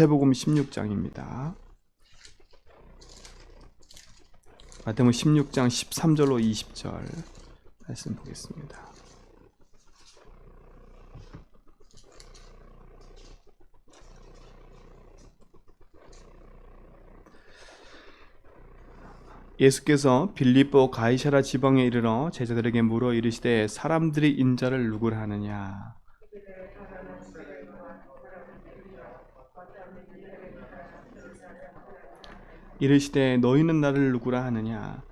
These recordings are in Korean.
마태복음 16장입니다. 마태복음 16장 13절로 20절 말씀 보겠습니다. 예수께서 빌립보 가이사랴 지방에 이르러 제자들에게 물어 이르시되 사람들이 인자를 누구라 하느냐. 이르시되 너희는 나를 누구라 하느냐.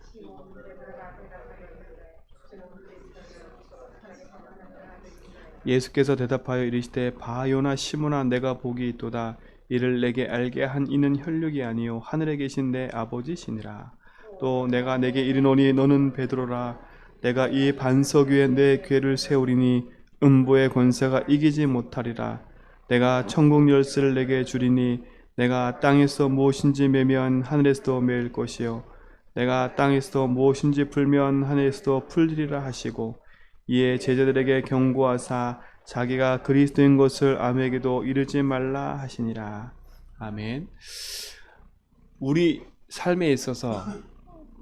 예수께서 대답하여 이르시되 바요나 시몬아 내가 복이 있도다. 이를 내게 알게 한 이는 혈육이 아니요 하늘에 계신 내 아버지시니라. 또 내가 내게 이르노니 너는 베드로라. 내가 이 반석 위에 내 궤를 세우리니 음부의 권세가 이기지 못하리라. 내가 천국 열쇠를 내게 주리니 내가 땅에서 무엇인지 매면 하늘에서도 매일 것이요 내가 땅에서 무엇인지 풀면 하늘에서도 풀리리라 하시고 이에 제자들에게 경고하사 자기가 그리스도인 것을 아무에게도 이르지 말라 하시니라. 아멘. 우리 삶에 있어서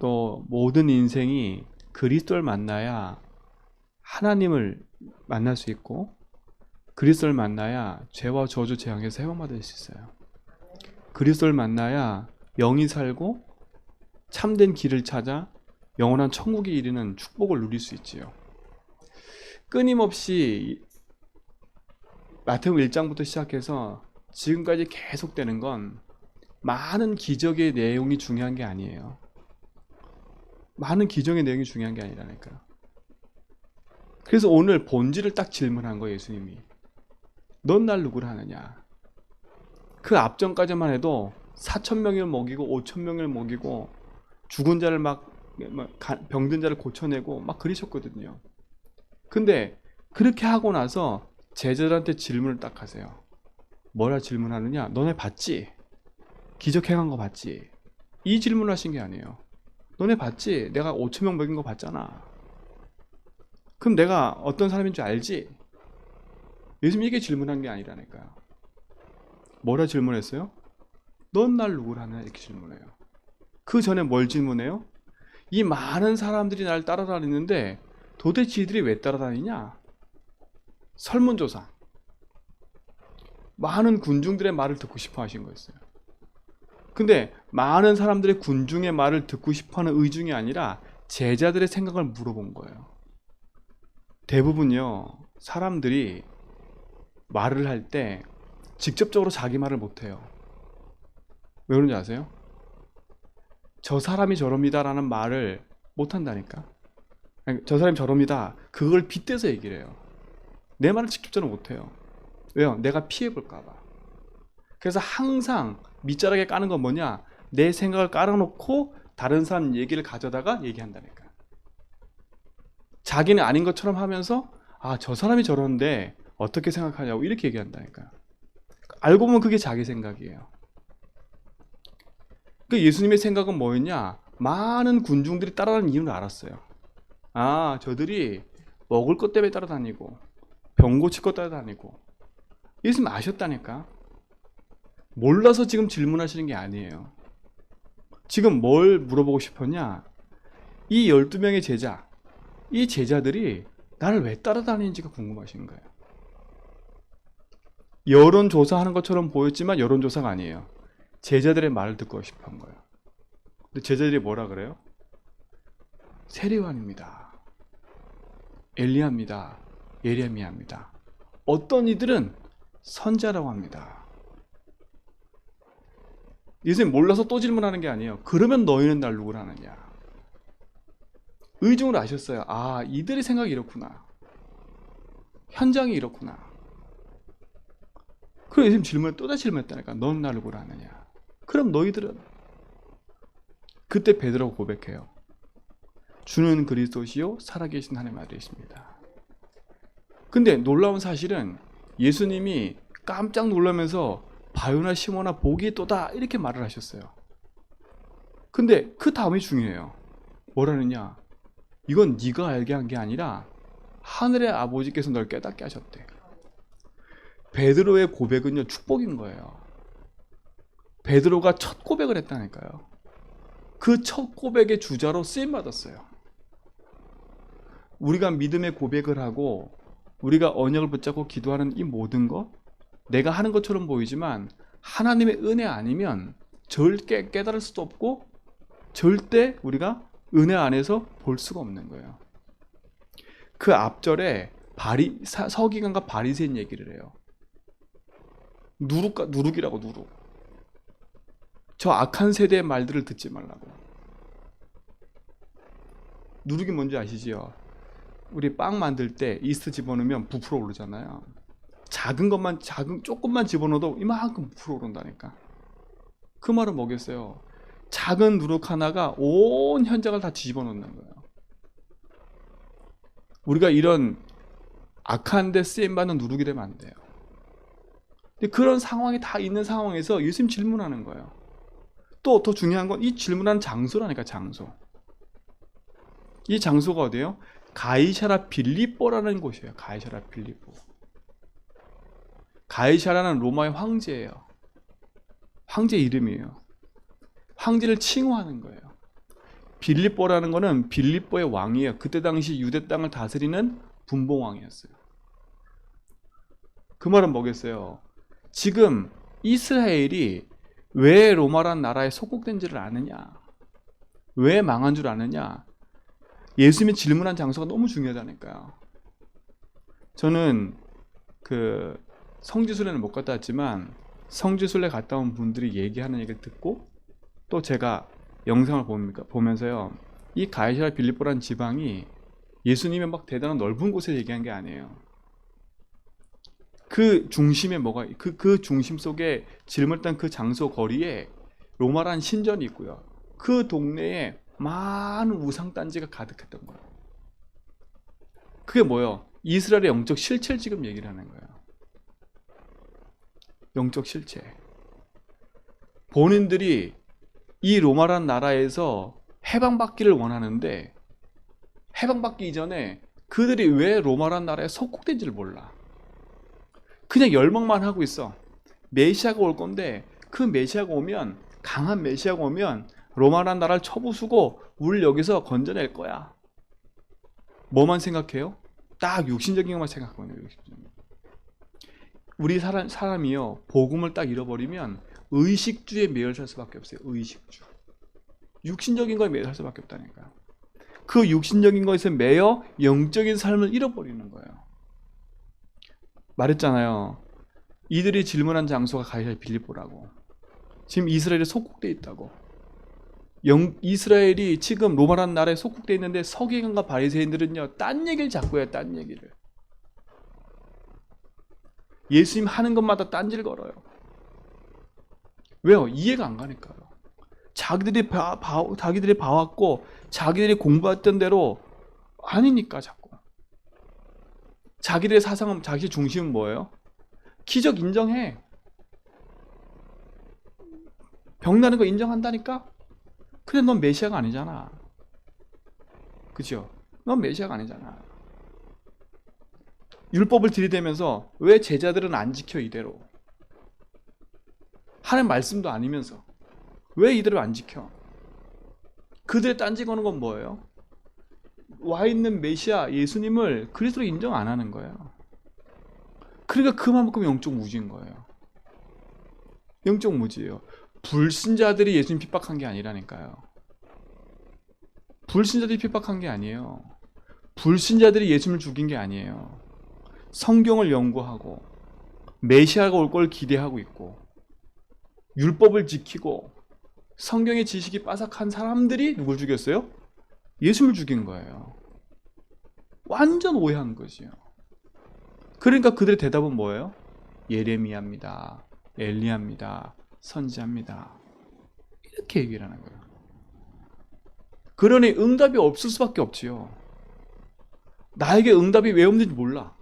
또 모든 인생이 그리스도를 만나야 하나님을 만날 수 있고 그리스도를 만나야 죄와 저주 재앙에서 해방받을 수 있어요. 그리스도를 만나야 영이 살고 참된 길을 찾아 영원한 천국에 이르는 축복을 누릴 수 있지요. 끊임없이 마태복음 1장부터 시작해서 지금까지 계속되는 건 많은 기적의 내용이 중요한 게 아니에요. 많은 기적의 내용이 중요한 게 아니라니까요. 그래서 오늘 본질을 딱 질문한 거예요, 예수님이. 넌 날 누구라 하느냐. 그 앞전까지만 해도 4,000명을 먹이고 5,000명을 먹이고 죽은 자를 막 병든 자를 고쳐내고 막 그러셨거든요. 근데 그렇게 하고 나서 제자들한테 질문을 딱 하세요. 뭐라 질문하느냐? 너네 봤지? 기적 행한 거 봤지? 이 질문을 하신 게 아니에요. 너네 봤지? 내가 5,000명 먹인 거 봤잖아. 그럼 내가 어떤 사람인 줄 알지? 예수님이 이게 질문한 게 아니라니까요. 뭐라 질문했어요? 넌 날 누구라냐? 이렇게 질문해요. 그 전에 뭘 질문해요? 이 많은 사람들이 날 따라다니는데 도대체 이들이 왜 따라다니냐? 설문조사. 많은 군중들의 말을 듣고 싶어 하신 거였어요. 근데 많은 사람들의 군중의 말을 듣고 싶어하는 의중이 아니라 제자들의 생각을 물어본 거예요. 대부분요, 사람들이 말을 할 때 직접적으로 자기 말을 못해요. 왜 그런지 아세요? 저 사람이 저럽니다라는 말을 못한다니까. 저 사람이 저럽니다. 그걸 빗대서 얘기를 해요. 내 말을 직접적으로 못해요. 왜요? 내가 피해볼까 봐. 그래서 항상 밑자락에 까는 건 뭐냐? 내 생각을 깔아놓고 다른 사람 얘기를 가져다가 얘기한다니까. 자기는 아닌 것처럼 하면서 아, 저 사람이 저러는데 어떻게 생각하냐고 이렇게 얘기한다니까. 알고 보면 그게 자기 생각이에요. 그 예수님의 생각은 뭐였냐? 많은 군중들이 따라다니는 이유를 알았어요. 아, 저들이 먹을 것 때문에 따라다니고 병 고칠 것 따라다니고. 예수님 아셨다니까. 몰라서 지금 질문하시는 게 아니에요. 지금 뭘 물어보고 싶었냐? 이 12명의 제자, 이 제자들이 나를 왜 따라다니는지가 궁금하신 거예요. 여론조사하는 것처럼 보였지만 여론조사가 아니에요. 제자들의 말을 듣고 싶어 한 거예요. 근데 제자들이 뭐라 그래요? 세례요한입니다. 엘리야입니다. 예레미야입니다. 어떤 이들은 선자라고 합니다. 예수님 몰라서 또 질문하는 게 아니에요. 그러면 너희는 날 누구라 하느냐? 의중을 아셨어요. 아, 이들의 생각이 이렇구나. 현장이 이렇구나. 그래서 예수님 질문을 또다시 질문했다니까. 넌 날 누구라 하느냐? 그럼 너희들은? 그때 베드로가 고백해요. 주는 그리스도시요 살아계신 하나님의 아들이십니다. 근데 놀라운 사실은 예수님이 깜짝 놀라면서 바요나 시몬아 복이 있도다 이렇게 말을 하셨어요. 근데 그 다음이 중요해요. 뭐라느냐? 이건 네가 알게 한 게 아니라 하늘의 아버지께서 널 깨닫게 하셨대. 베드로의 고백은요 축복인 거예요. 베드로가 첫 고백을 했다니까요. 그 첫 고백의 주자로 쓰임 받았어요. 우리가 믿음의 고백을 하고 우리가 언약을 붙잡고 기도하는 이 모든 것, 내가 하는 것처럼 보이지만 하나님의 은혜 아니면 절대 깨달을 수도 없고 절대 우리가 은혜 안에서 볼 수가 없는 거예요. 그 앞절에 서기관과 바리새인 얘기를 해요. 누룩이라고, 누룩. 저 악한 세대의 말들을 듣지 말라고. 누룩이 뭔지 아시지요? 우리 빵 만들 때 이스트 집어넣으면 부풀어 오르잖아요. 작은 것만, 조금만 집어넣어도 이만큼 부풀어 오른다니까. 그 말은 뭐겠어요? 작은 누룩 하나가 온 현장을 다 뒤집어 놓는 거예요. 우리가 이런 악한 데 쓰임받는 누룩이 되면 안 돼요. 근데 그런 상황이 다 있는 상황에서 예수님 질문하는 거예요. 또 더 중요한 건 이 질문하는 장소라니까, 장소. 이 장소가 어디예요? 가이사랴 빌립보라는 곳이에요. 가이사랴 빌립보. 가이사랴는 로마의 황제예요. 황제 이름이에요. 황제를 칭호하는 거예요. 빌립보라는 거는 빌립보의 왕이에요. 그때 당시 유대 땅을 다스리는 분봉왕이었어요. 그 말은 뭐겠어요? 지금 이스라엘이 왜 로마란 나라에 속국된지를 아느냐? 왜 망한 줄 아느냐? 예수님이 질문한 장소가 너무 중요하다니까요. 저는 그 성지순례는 못 갔다 왔지만 성지순례 갔다 온 분들이 얘기하는 얘기를 듣고 또 제가 영상을 보면서요, 이 가이사랴 빌립보라는 지방이 예수님의 막 대단한 넓은 곳에 얘기한 게 아니에요. 그 중심에 뭐가, 그 중심 속에 질문했던 그 장소 거리에 로마란 신전이 있고요. 그 동네에 많은 우상단지가 가득했던 거예요. 그게 뭐예요? 이스라엘의 영적 실체를 지금 얘기를 하는 거예요. 영적 실체. 본인들이 이 로마란 나라에서 해방받기를 원하는데 해방받기 이전에 그들이 왜 로마란 나라에 속국된지를 몰라. 그냥 열망만 하고 있어. 메시아가 올 건데 그 메시아가 오면, 강한 메시아가 오면 로마란 나라를 쳐부수고 우리를 여기서 건져낼 거야. 뭐만 생각해요? 딱 육신적인 것만 생각하거든요. 우리 사람이요, 복음을 딱 잃어버리면 의식주에 매여 살 수밖에 없어요. 의식주. 육신적인 거에 매여 살 수밖에 없다니까요. 그 육신적인 것에 매여 영적인 삶을 잃어버리는 거예요. 말했잖아요. 이들이 질문한 장소가 가이사랴 빌립보라고. 지금 이스라엘에 속국돼 있다고. 이스라엘이 지금 로마라는 나라에 속국돼 있는데 서기관과 바리새인들은요, 딴 얘기를 자꾸 해요. 딴 얘기를. 예수님 하는 것마다 딴지를 걸어요. 왜요? 이해가 안 가니까요. 자기들이 봐왔고 자기들이 공부했던 대로 아니니까 자꾸. 자기들의 사상은, 자기 중심은 뭐예요? 기적 인정해. 병 나는 거 인정한다니까? 근데 넌 메시아가 아니잖아. 그죠? 넌 메시아가 아니잖아. 율법을 들이대면서 왜 제자들은 안 지켜 이대로? 하는 말씀도 아니면서 왜 이대로 안 지켜? 그들의 딴지 거는 건 뭐예요? 와 있는 메시아 예수님을 그리스도로 인정 안 하는 거예요. 그러니까 그만큼 영적 무지인 거예요. 영적 무지예요. 불신자들이 예수님 핍박한 게 아니라니까요. 불신자들이 핍박한 게 아니에요. 불신자들이 예수님을 죽인 게 아니에요. 성경을 연구하고 메시아가 올 걸 기대하고 있고 율법을 지키고 성경의 지식이 빠삭한 사람들이 누굴 죽였어요? 예수님을 죽인 거예요. 완전 오해한 거지요. 그러니까 그들의 대답은 뭐예요? 예레미야입니다. 엘리야입니다. 선지자입니다. 이렇게 얘기를 하는 거예요. 그러니 응답이 없을 수밖에 없지요. 나에게 응답이 왜 없는지 몰라.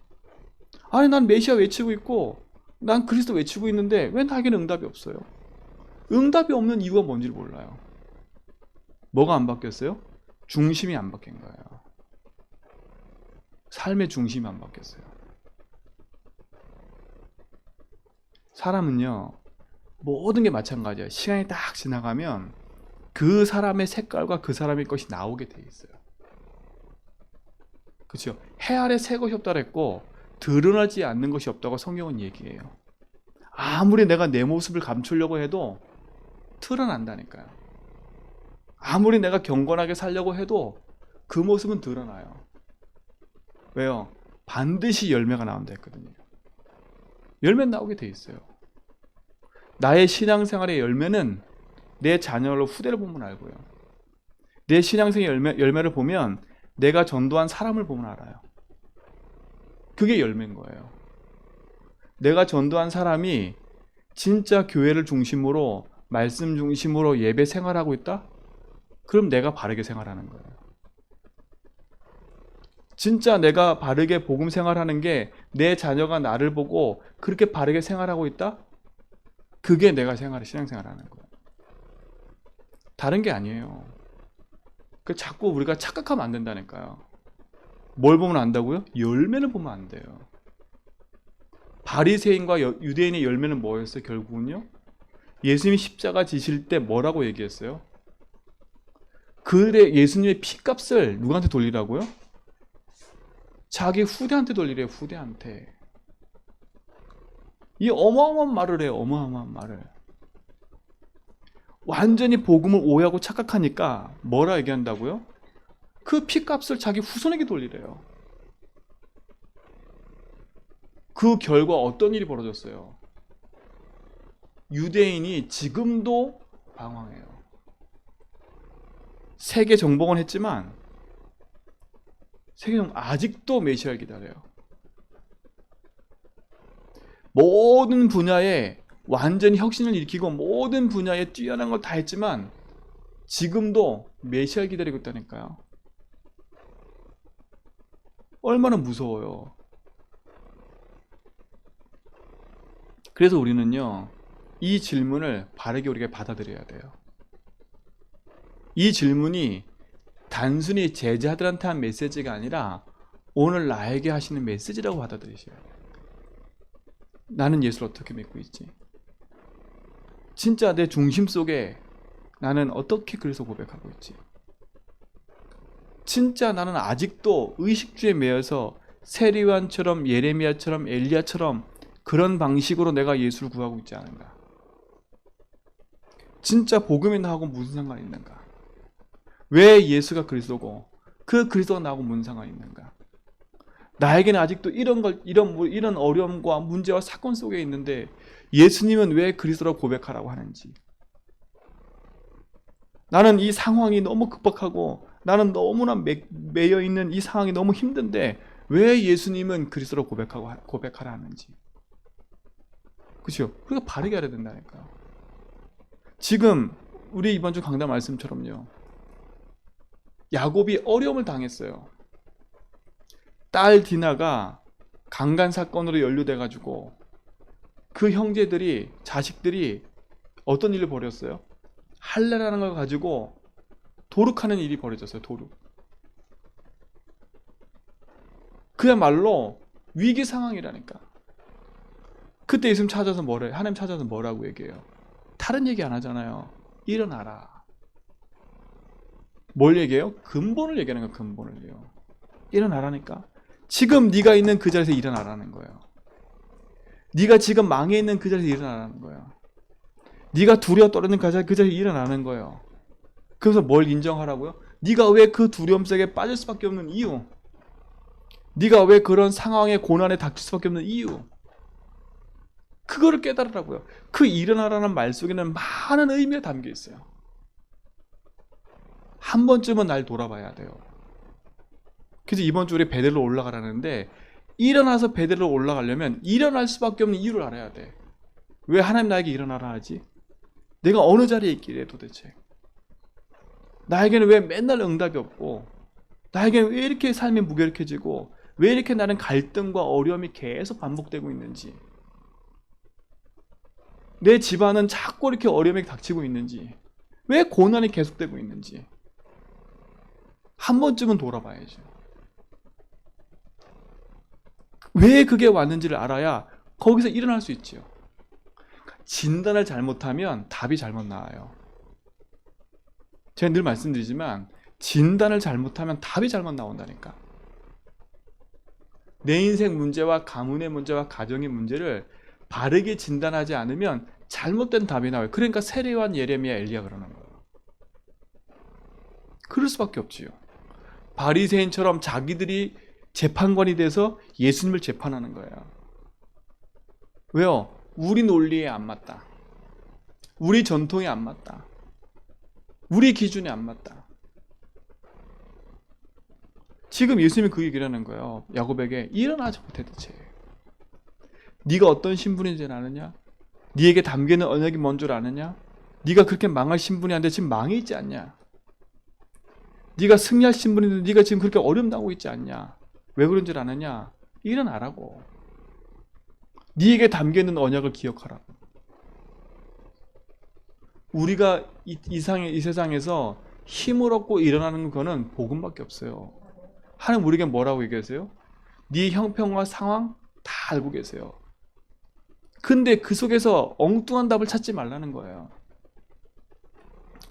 아니, 난 메시아 외치고 있고 난 그리스도 외치고 있는데 왜 나에게는 응답이 없어요? 응답이 없는 이유가 뭔지를 몰라요. 뭐가 안 바뀌었어요? 중심이 안 바뀐 거예요. 삶의 중심이 안 바뀌었어요. 사람은요, 모든 게 마찬가지야. 시간이 딱 지나가면 그 사람의 색깔과 그 사람의 것이 나오게 돼 있어요. 그렇죠? 해 아래 새 것이 없다 그랬고 드러나지 않는 것이 없다고 성경은 얘기해요. 아무리 내가 내 모습을 감추려고 해도 드러난다니까요. 아무리 내가 경건하게 살려고 해도 그 모습은 드러나요. 왜요? 반드시 열매가 나온다 했거든요. 열매 나오게 돼 있어요. 나의 신앙생활의 열매는 내 자녀로 후대를 보면 알고요. 내 신앙생의 열매를 보면 내가 전도한 사람을 보면 알아요. 그게 열매인 거예요. 내가 전도한 사람이 진짜 교회를 중심으로 말씀 중심으로 예배 생활하고 있다? 그럼 내가 바르게 생활하는 거예요. 진짜 내가 바르게 복음 생활하는 게 내 자녀가 나를 보고 그렇게 바르게 생활하고 있다? 그게 내가 신앙생활하는 거예요. 다른 게 아니에요. 그 자꾸 우리가 착각하면 안 된다니까요. 뭘 보면 안다고요? 열매를 보면 안 돼요. 바리새인과 유대인의 열매는 뭐였어요? 결국은요? 예수님이 십자가 지실 때 뭐라고 얘기했어요? 그래 예수님의 피값을 누구한테 돌리라고요? 자기 후대한테 돌리래요. 후대한테. 이 어마어마한 말을 해요. 어마어마한 말을. 완전히 복음을 오해하고 착각하니까 뭐라 얘기한다고요? 그 피값을 자기 후손에게 돌리래요. 그 결과 어떤 일이 벌어졌어요? 유대인이 지금도 방황해요. 세계 정복은 했지만 세계 정복 아직도 메시아를 기다려요. 모든 분야에 완전히 혁신을 일으키고 모든 분야에 뛰어난 걸 다 했지만 지금도 메시아를 기다리고 있다니까요. 얼마나 무서워요. 그래서 우리는요, 이 질문을 바르게 우리가 받아들여야 돼요. 이 질문이 단순히 제자들한테 한 메시지가 아니라 오늘 나에게 하시는 메시지라고 받아들이셔야 돼요. 나는 예수를 어떻게 믿고 있지? 진짜 내 중심 속에 나는 어떻게 그래서 고백하고 있지? 진짜 나는 아직도 의식주에 매여서 세리완처럼 예레미야처럼 엘리야처럼 그런 방식으로 내가 예수를 구하고 있지 않은가? 진짜 복음이 나하고 무슨 상관이 있는가? 왜 예수가 그리스도고 그 그리스도가 나하고 무슨 상관이 있는가? 나에게는 아직도 이런 어려움과 문제와 사건 속에 있는데 예수님은 왜 그리스도라고 고백하라고 하는지, 나는 이 상황이 너무 급박하고 나는 너무나 매여 있는 이 상황이 너무 힘든데 왜 예수님은 그리스도라고 고백하라 하는지. 그렇죠? 그러니까 바르게 알아야 된다니까요. 지금 우리 이번 주 강단 말씀처럼요, 야곱이 어려움을 당했어요. 딸 디나가 강간 사건으로 연루돼가지고 그 형제들이, 자식들이 어떤 일을 벌였어요? 할례라는 걸 가지고 도륙하는 일이 벌어졌어요. 도륙. 그야말로 위기 상황이라니까. 그때 예수님 찾아서 뭐래? 하나님 찾아서 뭐라고 얘기해요? 다른 얘기 안 하잖아요. 일어나라. 뭘 얘기해요? 근본을 얘기하는 거예요. 근본을요. 일어나라니까. 지금 네가 있는 그 자리에서 일어나라는 거예요. 네가 지금 망해 있는 그 자리에서 일어나라는 거예요. 네가 두려워 떨어지는 그 자리에서 일어나는 거예요. 그래서 뭘 인정하라고요? 네가 왜 그 두려움 속에 빠질 수밖에 없는 이유, 네가 왜 그런 상황에 고난에 닥칠 수밖에 없는 이유, 그거를 깨달으라고요. 그 일어나라는 말 속에는 많은 의미가 담겨 있어요. 한 번쯤은 날 돌아봐야 돼요. 그래서 이번 주 우리 베델로 올라가라는데, 일어나서 베델로 올라가려면 일어날 수밖에 없는 이유를 알아야 돼. 왜 하나님 나에게 일어나라 하지? 내가 어느 자리에 있기래 도대체? 나에게는 왜 맨날 응답이 없고, 나에게는 왜 이렇게 삶이 무기력해지고, 왜 이렇게 나는 갈등과 어려움이 계속 반복되고 있는지, 내 집안은 자꾸 이렇게 어려움이 닥치고 있는지, 왜 고난이 계속되고 있는지 한 번쯤은 돌아봐야죠. 왜 그게 왔는지를 알아야 거기서 일어날 수 있지요. 진단을 잘못하면 답이 잘못 나와요. 제가 늘 말씀드리지만 진단을 잘못하면 답이 잘못 나온다니까. 내 인생 문제와 가문의 문제와 가정의 문제를 바르게 진단하지 않으면 잘못된 답이 나와요. 그러니까 세례요한, 예레미야, 엘리야 그러는 거예요. 그럴 수밖에 없지요. 바리새인처럼 자기들이 재판관이 돼서 예수님을 재판하는 거예요. 왜요? 우리 논리에 안 맞다. 우리 전통에 안 맞다. 우리 기준에 안 맞다. 지금 예수님이 그 얘기를 하는 거예요. 야곱에게 일어나지 못해 대체. 네가 어떤 신분인지 아느냐? 네에게 담겨있는 언약이 뭔 줄 아느냐? 네가 그렇게 망할 신분이 아닌데 지금 망해 있지 않냐? 네가 승리할 신분인데 네가 지금 그렇게 어려움 당하고 있지 않냐? 왜 그런 줄 아느냐? 일어나라고. 네에게 담겨있는 언약을 기억하라고. 우리가 이 세상에서 힘을 얻고 일어나는 거는 복음밖에 없어요. 하나님 우리에게 뭐라고 얘기하세요? 네 형편과 상황 다 알고 계세요. 근데 그 속에서 엉뚱한 답을 찾지 말라는 거예요.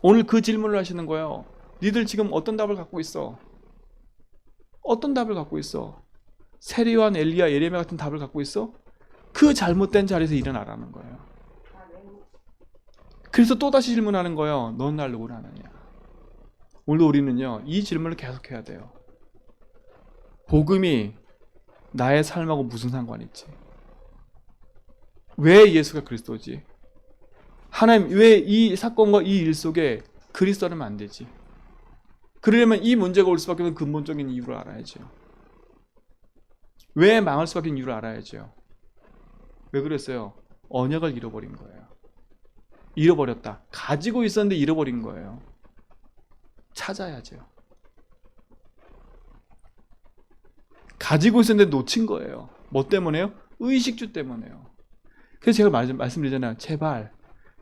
오늘 그 질문을 하시는 거예요. 니들 지금 어떤 답을 갖고 있어? 어떤 답을 갖고 있어? 세례요한, 엘리야, 예레미야 같은 답을 갖고 있어? 그 잘못된 자리에서 일어나라는 거예요. 그래서 또다시 질문하는 거예요. 넌 날 누구로 아느냐? 오늘 우리는요, 이 질문을 계속해야 돼요. 복음이 나의 삶하고 무슨 상관이 있지? 왜 예수가 그리스도지? 하나님 왜 이 사건과 이 일 속에 그리스도라면 안 되지? 그러려면 이 문제가 올 수밖에 없는 근본적인 이유를 알아야죠. 왜 망할 수밖에 없는 이유를 알아야죠. 왜 그랬어요? 언약을 잃어버린 거예요. 잃어버렸다. 가지고 있었는데 잃어버린 거예요. 찾아야죠. 가지고 있었는데 놓친 거예요. 뭐 때문에요? 의식주 때문에요. 그래서 제가 말씀드리잖아요. 제발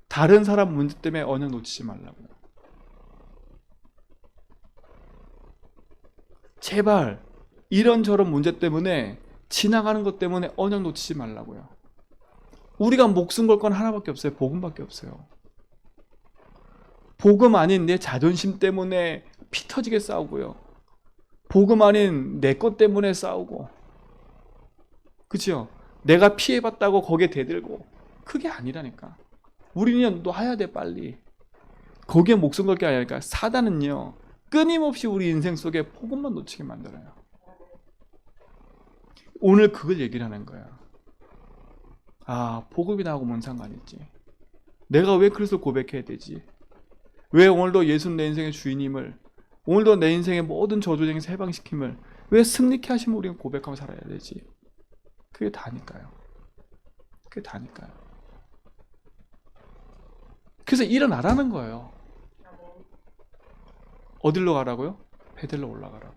다른 사람 문제 때문에 언약 놓치지 말라고요. 제발 이런저런 문제 때문에 지나가는 것 때문에 언약 놓치지 말라고요. 우리가 목숨 걸 건 하나밖에 없어요. 복음밖에 없어요. 복음 아닌 내 자존심 때문에 피 터지게 싸우고요. 복음 아닌 내 것 때문에 싸우고, 그치요? 내가 피해봤다고 거기에 대들고, 그게 아니라니까. 우리는 놔야 돼 빨리. 거기에 목숨 걸 게 아니라니까. 사단은요 끊임없이 우리 인생 속에 복음만 놓치게 만들어요. 오늘 그걸 얘기를 하는 거야. 아, 복음이 나하고 뭔 상관이 있지? 내가 왜 그리스도를 고백해야 되지? 왜 오늘도 예수는 내 인생의 주인임을, 오늘도 내 인생의 모든 저주쟁에서 해방시킴을 왜 승리케 하시면 우리가 고백하며 살아야 되지? 그게 다니까요. 그게 다니까요. 그래서 일어나라는 거예요. 어디로 가라고요? 베델로 올라가라고.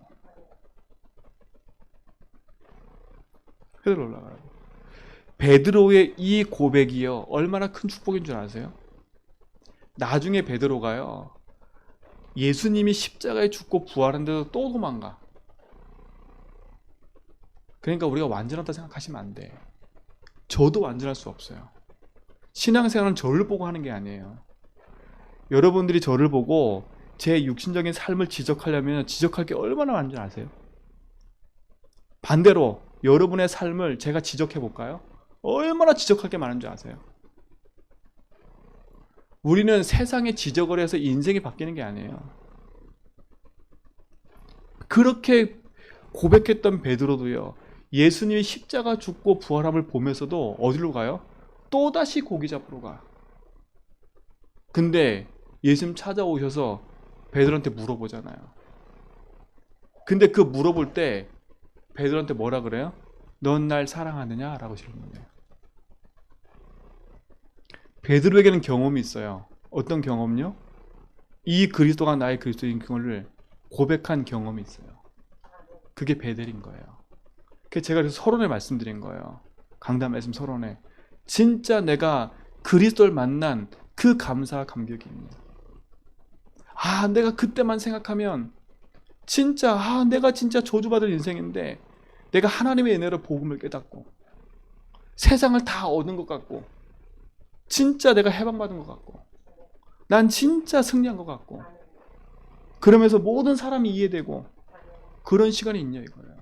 베델로 올라가라고. 베드로의 이 고백이요 얼마나 큰 축복인 줄 아세요? 나중에 베드로가요 예수님이 십자가에 죽고 부활한데도 또 도망가. 그러니까 우리가 완전하다 생각하시면 안 돼. 저도 완전할 수 없어요. 신앙생활은 저를 보고 하는 게 아니에요. 여러분들이 저를 보고 제 육신적인 삶을 지적하려면 지적할 게 얼마나 많은 줄 아세요? 반대로 여러분의 삶을 제가 지적해 볼까요? 얼마나 지적할 게 많은 줄 아세요? 우리는 세상에 지적을 해서 인생이 바뀌는 게 아니에요. 그렇게 고백했던 베드로도요 예수님이 십자가 죽고 부활함을 보면서도 어디로 가요? 또다시 고기 잡으러 가. 근데 예수님 찾아오셔서 베드로한테 물어보잖아요. 근데 그 물어볼 때 베드로한테 뭐라 그래요? 넌 날 사랑하느냐? 라고 질문해요. 베드로에게는 경험이 있어요. 어떤 경험요? 이 그리스도가 나의 그리스도인 그걸 고백한 경험이 있어요. 그게 베델인 거예요. 그래서 제가 그래서 서론에 말씀드린 거예요. 강단 말씀 서론에 진짜 내가 그리스도를 만난 그 감사와 감격이 있는. 아, 내가 그때만 생각하면 진짜 내가 진짜 저주받을 인생인데 내가 하나님의 은혜로 복음을 깨닫고 세상을 다 얻은 것 같고 진짜 내가 해방받은 것 같고, 난 진짜 승리한 것 같고, 그러면서 모든 사람이 이해되고, 그런 시간이 있냐 이거예요.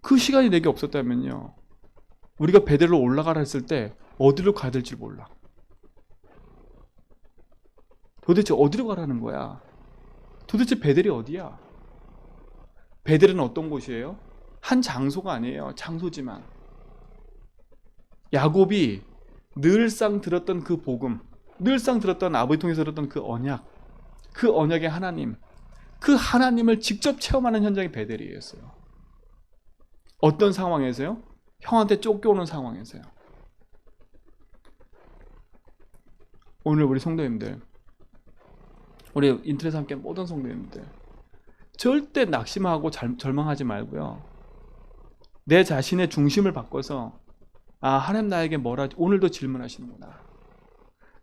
그 시간이 내게 없었다면요, 우리가 베델로 올라가라 했을 때 어디로 가야 될지 몰라. 도대체 어디로 가라는 거야? 도대체 베델이 어디야? 베델은 어떤 곳이에요? 한 장소가 아니에요. 장소지만 야곱이 늘상 들었던 그 복음, 늘상 들었던 아버지 통해서 들었던 그 언약, 그 언약의 하나님, 그 하나님을 직접 체험하는 현장이 베델이었어요. 어떤 상황에서요? 형한테 쫓겨오는 상황에서요. 오늘 우리 성도님들, 우리 인터넷 함께 모든 성도님들, 절대 낙심하고 절망하지 말고요, 내 자신의 중심을 바꿔서 하나님 나에게 뭐라, 오늘도 질문하시는구나.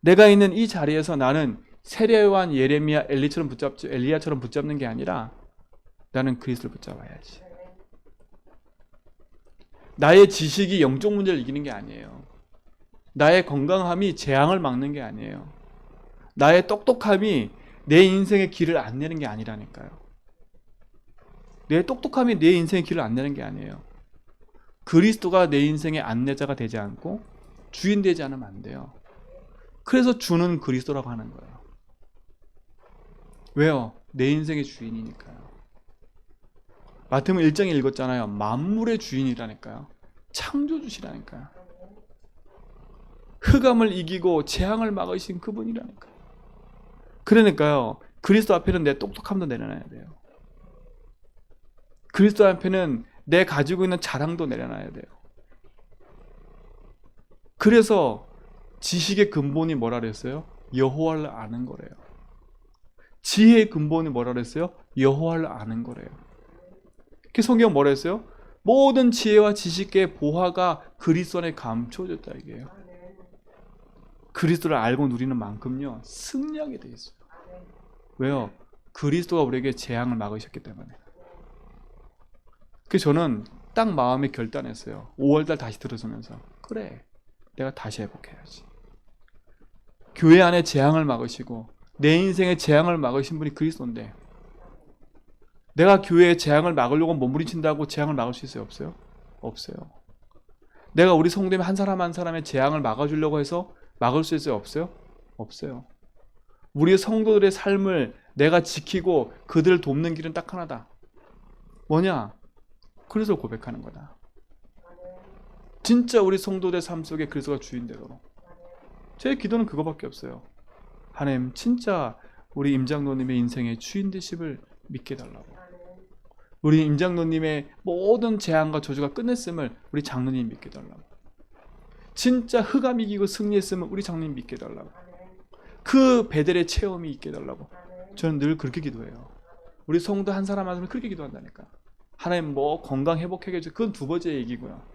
내가 있는 이 자리에서 나는 세례요한, 예레미야, 엘리야처럼 붙잡는 게 아니라 나는 그리스도를 붙잡아야지. 나의 지식이 영적 문제를 이기는 게 아니에요. 나의 건강함이 재앙을 막는 게 아니에요. 나의 똑똑함이 내 인생의 길을 안 내는 게 아니라니까요. 내 똑똑함이 내 인생의 길을 안 내는 게 아니에요. 그리스도가 내 인생의 안내자가 되지 않고 주인 되지 않으면 안 돼요. 그래서 주는 그리스도라고 하는 거예요. 왜요? 내 인생의 주인이니까요. 마태복음 1장에 읽었잖아요. 만물의 주인이라니까요. 창조주시라니까요. 흑암을 이기고 재앙을 막으신 그분이라니까요. 그러니까요, 그리스도 앞에는 내 똑똑함도 내려놔야 돼요. 그리스도 앞에는 내 가지고 있는 자랑도 내려놔야 돼요. 그래서 지식의 근본이 뭐라 그랬어요? 여호와를 아는 거래요. 지혜의 근본이 뭐라 그랬어요? 여호와를 아는 거래요. 그 성경 뭐라 했어요? 모든 지혜와 지식의 보화가 그리스도 안에 감춰졌다 이게요. 그리스도를 알고 누리는 만큼요, 승리하게 돼 있어요. 왜요? 그리스도가 우리에게 재앙을 막으셨기 때문에. 그래서 저는 딱 마음에 결단했어요. 5월달 다시 들어서면서, 그래, 내가 다시 회복해야지. 교회 안에 재앙을 막으시고 내 인생의 재앙을 막으신 분이 그리스도인데, 내가 교회의 재앙을 막으려고 몸부림친다고 재앙을 막을 수 있어요? 없어요? 없어요. 내가 우리 성도님 한 사람 한 사람의 재앙을 막아주려고 해서 막을 수 있어요? 없어요? 없어요. 우리 성도들의 삶을 내가 지키고 그들을 돕는 길은 딱 하나다. 뭐냐? 그리스도를 고백하는 거다. 진짜 우리 성도들 삶 속에 그리스도가 주인 되도록. 제 기도는 그거밖에 없어요. 하나님, 진짜 우리 임장로님의 인생의 주인 되심을 믿게 달라고. 우리 임장로님의 모든 재앙과 저주가 끝냈음을 우리 장로님 믿게 달라고. 진짜 흑암 이기고 승리했음을 우리 장로님 믿게 달라고. 그 베델의 체험이 있게 달라고. 저는 늘 그렇게 기도해요. 우리 성도 한 사람 한 사람 그렇게 기도한다니까. 하나님 뭐 건강 회복하게 해주세요. 그건 두 번째 얘기고요.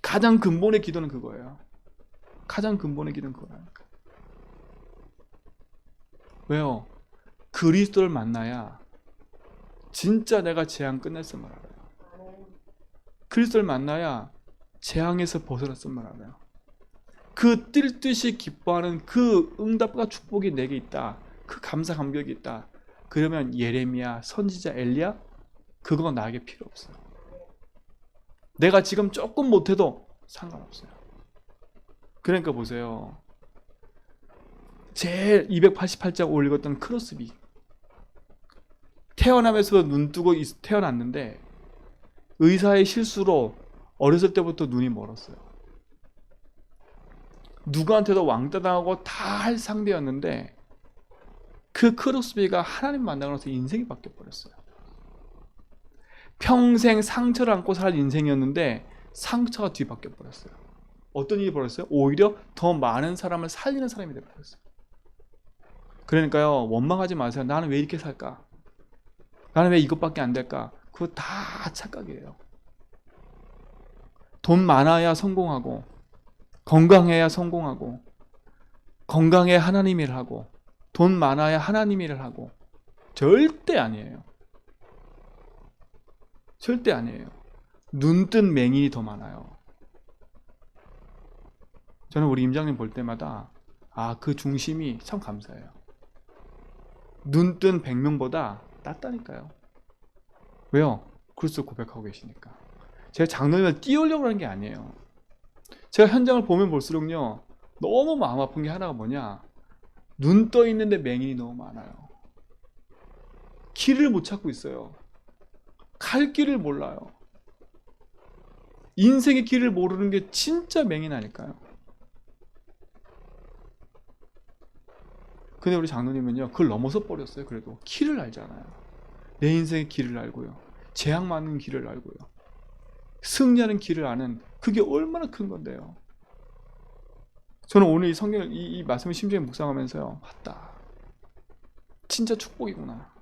가장 근본의 기도는 그거예요. 가장 근본의 기도는 그거라니까. 왜요? 그리스도를 만나야 진짜 내가 재앙 끝냈음을 알아요. 그리스도를 만나야 재앙에서 벗어났음을 알아요. 그 뛸 듯이 기뻐하는 그 응답과 축복이 내게 있다. 그 감사 감격이 있다. 그러면 예레미야, 선지자 엘리야, 그거 나에게 필요 없어요. 내가 지금 조금 못해도 상관없어요. 그러니까 보세요. 제일 288장 읽었던 크로스비, 태어나면서 눈 뜨고 태어났는데 의사의 실수로 어렸을 때부터 눈이 멀었어요. 누구한테도 왕따 당하고 다 할 상대였는데 그 크로스비가 하나님 만나고 나서 인생이 바뀌어 버렸어요. 평생 상처를 안고 살 인생이었는데 상처가 뒤바뀌어 버렸어요. 어떤 일이 벌어졌어요? 오히려 더 많은 사람을 살리는 사람이 되어 버렸어요. 그러니까요, 원망하지 마세요. 나는 왜 이렇게 살까? 나는 왜 이것밖에 안 될까? 그거 다 착각이에요. 돈 많아야 성공하고, 건강해야 성공하고, 건강해야 하나님 일을 하고, 돈 많아야 하나님 일을 하고, 절대 아니에요. 절대 아니에요. 눈뜬 맹인이 더 많아요. 저는 우리 임장님 볼 때마다 그 중심이 참 감사해요. 눈 뜬 100명보다 낫다니까요. 왜요? 그리스도 고백하고 계시니까. 제가 장로님을 띄우려고 하는 게 아니에요. 제가 현장을 보면 볼수록요, 너무 마음 아픈 게 하나가 뭐냐, 눈 떠 있는데 맹인이 너무 많아요. 길을 못 찾고 있어요. 갈 길을 몰라요. 인생의 길을 모르는 게 진짜 맹인 아닐까요? 근데 우리 장로님은요, 그걸 넘어서 버렸어요. 그래도 길을 알잖아요. 내 인생의 길을 알고요, 재앙 맞는 길을 알고요, 승리하는 길을 아는, 그게 얼마나 큰 건데요. 저는 오늘 이 성경을 이 말씀을 심지어 묵상하면서요, 맞다, 진짜 축복이구나.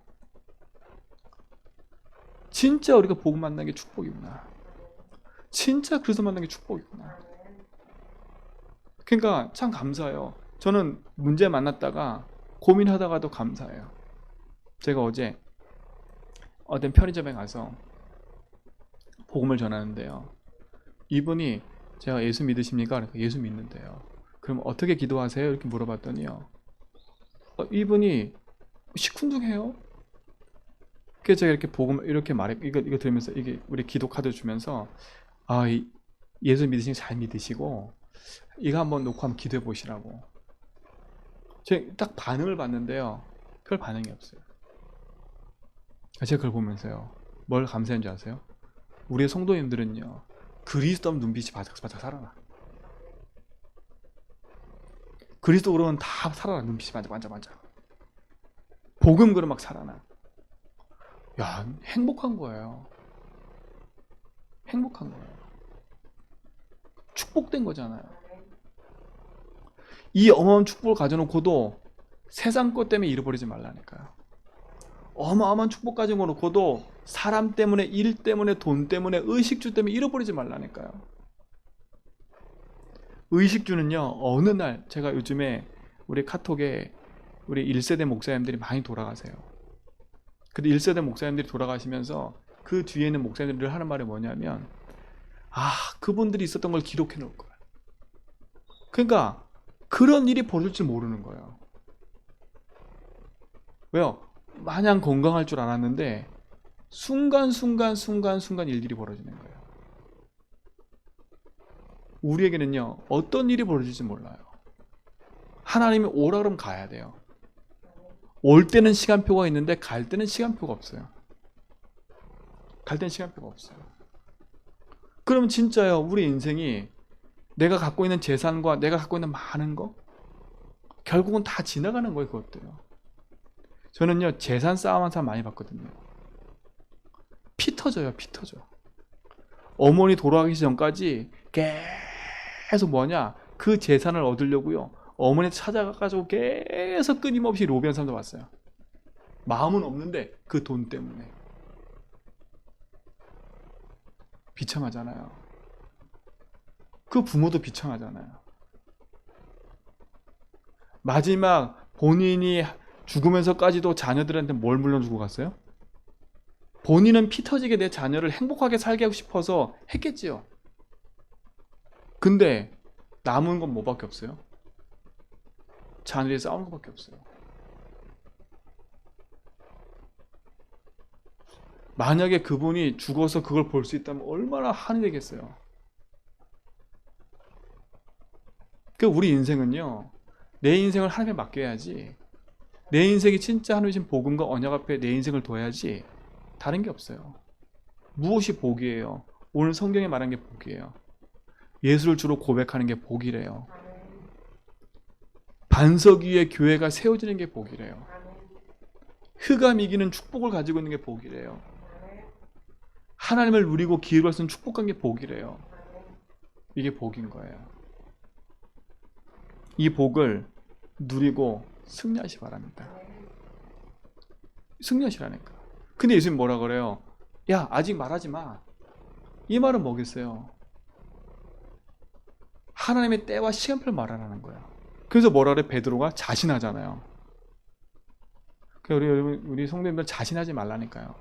진짜 우리가 복음 만나는 게 축복이구나. 진짜 그리스도 만나는 게 축복이구나. 그러니까 참 감사해요. 저는 문제 만났다가 고민하다가도 감사해요. 제가 어제 어떤 편의점에 가서 복음을 전하는데요, 이분이 제가 예수 믿으십니까? 그러니까 예수 믿는데요. 그럼 어떻게 기도하세요? 이렇게 물어봤더니요, 이분이 시큰둥해요. 그래서 제가 이렇게 복음 이렇게 말해, 이거 들으면서 이게 우리 기도 카드 주면서, 예수 믿으시니 잘 믿으시고 이거 한번 놓고 한번 기도해 보시라고. 제가 딱 반응을 봤는데요, 별 반응이 없어요. 제가 그걸 보면서요, 뭘 감사한 줄 아세요? 우리의 성도님들은요, 그리스도 눈빛이 바짝바짝 살아나. 그리스도 그러면 다 살아나. 눈빛이 반짝반짝. 복음 그러면 막 살아나. 야, 행복한 거예요. 행복한 거예요. 축복된 거잖아요. 이 어마어마한 축복을 가져놓고도 세상 것 때문에 잃어버리지 말라니까요. 어마어마한 축복 가지고 놓고도 사람 때문에, 일 때문에, 돈 때문에, 의식주 때문에 잃어버리지 말라니까요. 의식주는요, 어느 날, 제가 요즘에 우리 카톡에 우리 1세대 목사님들이 많이 돌아가세요. 근데 1세대 목사님들이 돌아가시면서 그 뒤에 있는 목사님들이 하는 말이 뭐냐면, 그분들이 있었던 걸 기록해 놓을 거야. 그러니까 그런 일이 벌어질 줄 모르는 거예요. 왜요? 마냥 건강할 줄 알았는데 순간순간 일들이 벌어지는 거예요. 우리에게는요, 어떤 일이 벌어질지 몰라요. 하나님이 오라 그러면 가야 돼요. 올 때는 시간표가 있는데 갈 때는 시간표가 없어요. 갈 때는 시간표가 없어요. 그러면 진짜요, 우리 인생이 내가 갖고 있는 재산과 내가 갖고 있는 많은 거 결국은 다 지나가는 거예요. 그것도요. 저는요, 재산 싸움한 사람 많이 봤거든요. 피 터져요. 피 터져. 어머니 돌아가기 전까지 계속 그 재산을 얻으려고요, 어머니 찾아가가지고 계속 끊임없이 로비한 사람도 봤어요. 마음은 없는데 그 돈 때문에. 비참하잖아요. 그 부모도 비참하잖아요. 마지막 본인이 죽으면서까지도 자녀들한테 뭘 물려주고 갔어요? 본인은 피 터지게 내 자녀를 행복하게 살게 하고 싶어서 했겠지요. 근데 남은 건 뭐밖에 없어요? 자녀들이 싸우는 것밖에 없어요. 만약에 그분이 죽어서 그걸 볼 수 있다면 얼마나 한이 되겠어요. 우리 인생은요, 내 인생을 하나님께 맡겨야지, 내 인생이 진짜 하나님 주신 복음과 언약 앞에 내 인생을 둬야지, 다른 게 없어요. 무엇이 복이에요? 오늘 성경에 말한 게 복이에요. 예수를 주로 고백하는 게 복이래요. 반석 위에 교회가 세워지는 게 복이래요. 흑암 이기는 축복을 가지고 있는 게 복이래요. 하나님을 누리고 기회를 쓰는 축복한 게 복이래요. 이게 복인 거예요. 이 복을 누리고 승리하시 바랍니다. 승리하시라니까. 근데 예수님 뭐라 그래요? 야, 아직 말하지 마. 이 말은 뭐겠어요? 하나님의 때와 시간표를 말하라는 거예요. 그래서 뭐라 그래? 베드로가 자신하잖아요. 우리 성도님들 자신하지 말라니까요.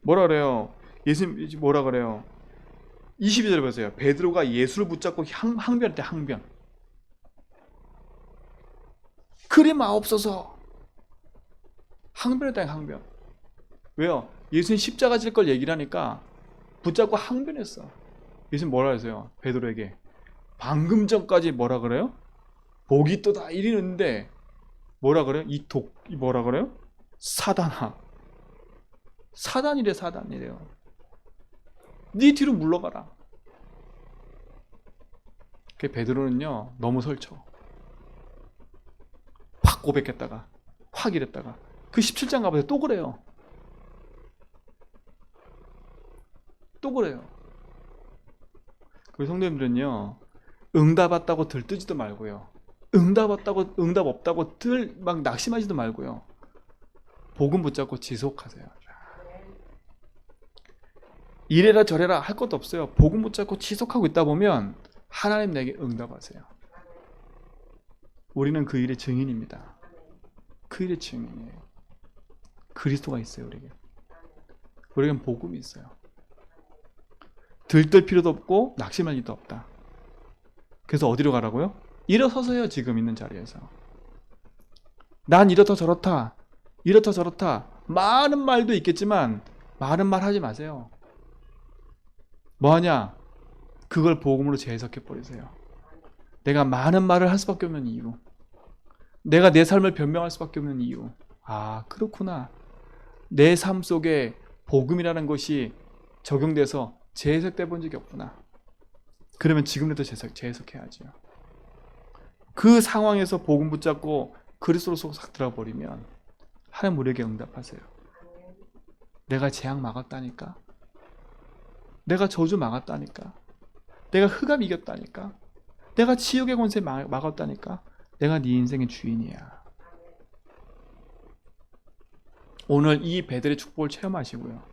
뭐라 그래요? 예수님 뭐라 그래요? 22절 보세요. 베드로가 예수를 붙잡고 항변할 때 항변. 그리 마옵소서. 항변했다. 항변. 왜요? 예수님 십자가 질 걸 얘기를 하니까 붙잡고 항변했어. 예수님 뭐라 하세요? 베드로에게 방금 전까지 뭐라 그래요? 복이 있도다 이러는데 뭐라 그래요? 뭐라 그래요? 사단아. 사단이래요. 네 뒤로 물러가라. 그 베드로는요 너무 설쳐. 확 고백했다가 확 이랬다가 그 17장 가보세요. 또 그래요. 그 성도님들은요 응답 왔다고 들뜨지도 말고요. 응답 없다고 막 낙심하지도 말고요. 복음 붙잡고 지속하세요. 이래라 저래라 할 것도 없어요. 복음 붙잡고 지속하고 있다 보면 하나님 내게 응답하세요. 우리는 그 일의 증인입니다. 그 일의 증인이에요. 그리스도가 있어요. 우리에겐 복음이 있어요. 들뜰 필요도 없고 낙심할 일도 없다. 그래서 어디로 가라고요? 일어서서요. 지금 있는 자리에서. 난 이렇다 저렇다 많은 말도 있겠지만 많은 말 하지 마세요. 뭐하냐? 그걸 복음으로 재해석해 버리세요. 내가 많은 말을 할 수밖에 없는 이유, 내가 내 삶을 변명할 수밖에 없는 이유, 아 그렇구나, 내 삶 속에 복음이라는 것이 적용돼서 재해석돼 본 적이 없구나. 그러면 지금부터 재해석해야죠. 그 상황에서 복음 붙잡고 그리스도로 속 싹 들어버리면 하나님 우리에게 응답하세요. 내가 재앙 막았다니까, 내가 저주 막았다니까, 내가 흑암 이겼다니까, 내가 지옥의 권세 막았다니까, 내가 네 인생의 주인이야. 오늘 이 베델의 축복을 체험하시고요.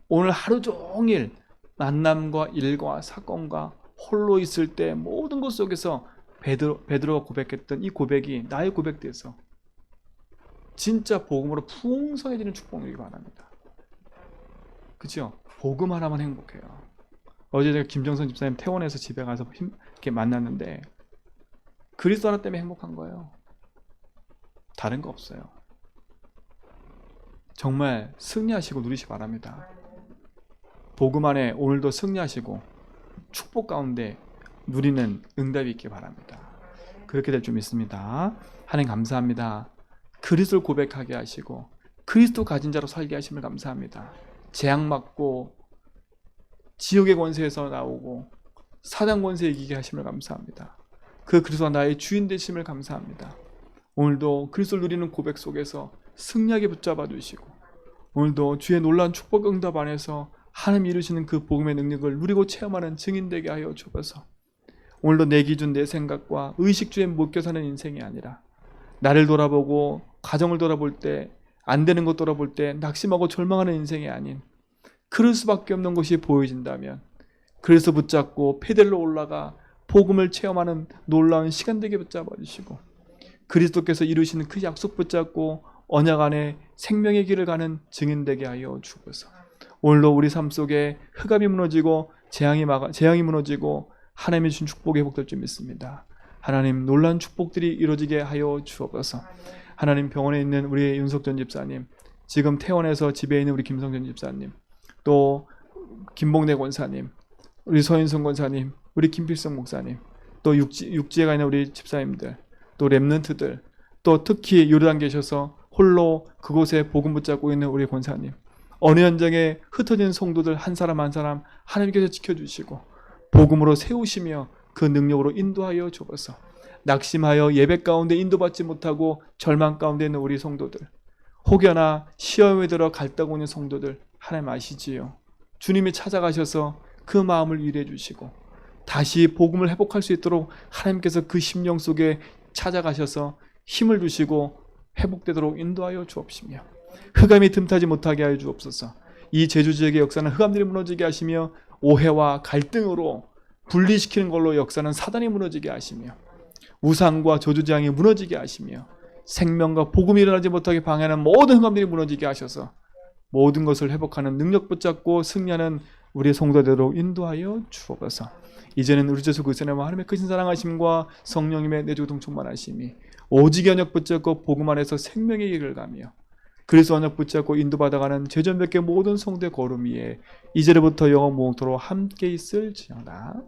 오늘 하루 종일 만남과 일과 사건과 홀로 있을 때 모든 것 속에서 베드로가 고백했던 이 고백이 나의 고백돼서 진짜 복음으로 풍성해지는 축복이기 바랍니다. 그렇죠? 복음 하나만 행복해요. 어제 제가 김정선 집사님 퇴원해서 집에 가서 이렇게 만났는데 그리스도 하나 때문에 행복한 거예요. 다른 거 없어요. 정말 승리하시고 누리시 바랍니다. 복음 안에 오늘도 승리하시고 축복 가운데 누리는 응답이 있기 바랍니다. 그렇게 될 줄 믿습니다. 하나님 감사합니다. 그리스도를 고백하게 하시고 그리스도 가진 자로 살게 하심을 감사합니다. 재앙 맞고 지옥의 권세에서 나오고 사단 권세 이기게 하심을 감사합니다. 그 그리스도가 나의 주인 되심을 감사합니다. 오늘도 그리스도를 누리는 고백 속에서 승리하게 붙잡아 주시고 오늘도 주의 놀라운 축복 응답 안에서 하나님 이루시는 그 복음의 능력을 누리고 체험하는 증인 되게 하여 주옵소서. 오늘도 내 기준 내 생각과 의식주에 묶여 사는 인생이 아니라 나를 돌아보고 가정을 돌아볼 때 안 되는 것 돌아볼 때 낙심하고 절망하는 인생이 아닌 그럴 수밖에 없는 것이 보여진다면 그래서 붙잡고 페델로 올라가 복음을 체험하는 놀라운 시간 되게 붙잡아 주시고 그리스도께서 이루시는 그 약속 붙잡고 언약 안에 생명의 길을 가는 증인 되게 하여 주옵소서. 오늘도 우리 삶 속에 흑암이 무너지고 재앙이 무너지고 하나님이 주신 축복이 회복될 줄 믿습니다. 하나님 놀라운 축복들이 이루어지게 하여 주옵소서. 하나님 병원에 있는 우리 윤석전 집사님, 지금 퇴원해서 집에 있는 우리 김성전 집사님, 또 김봉래 권사님, 우리 서인성 권사님, 우리 김필성 목사님, 또 육지에 가 있는 우리 집사님들, 또 렘넌트들, 또 특히 요르단 계셔서 홀로 그곳에 복음 붙잡고 있는 우리 권사님, 어느 현장에 흩어진 성도들 한 사람 한 사람 하나님께서 지켜주시고 복음으로 세우시며 그 능력으로 인도하여 주옵소서. 낙심하여 예배 가운데 인도받지 못하고 절망 가운데 있는 우리 성도들, 혹여나 시험에 들어 갈다고 있는 성도들 하나님 아시지요. 주님이 찾아가셔서 그 마음을 위로해 주시고 다시 복음을 회복할 수 있도록 하나님께서 그 심령 속에 찾아가셔서 힘을 주시고 회복되도록 인도하여 주옵시며 흑암이 틈타지 못하게 하여 주옵소서. 이 제주 지역의 역사는 흑암들이 무너지게 하시며 오해와 갈등으로 분리시키는 걸로 역사는 사단이 무너지게 하시며 우상과 저주재앙이 무너지게 하시며 생명과 복음이 일어나지 못하게 방해하는 모든 흑암들이 무너지게 하셔서 모든 것을 회복하는 능력 붙잡고 승리하는 우리의 성도되도록 인도하여 주옵소서. 이제는 우리 주 예수 그리스도의 하나님의 크신 사랑하심과 성령님의 내주 동충만하심이 오직 언약 붙잡고 복음 안에서 생명의 길을 가며 그리스도 언약 붙잡고 인도받아가는 제전몇 개 모든 성도의 걸음 위에 이제로부터 영원 무궁토록 함께 있을지어다.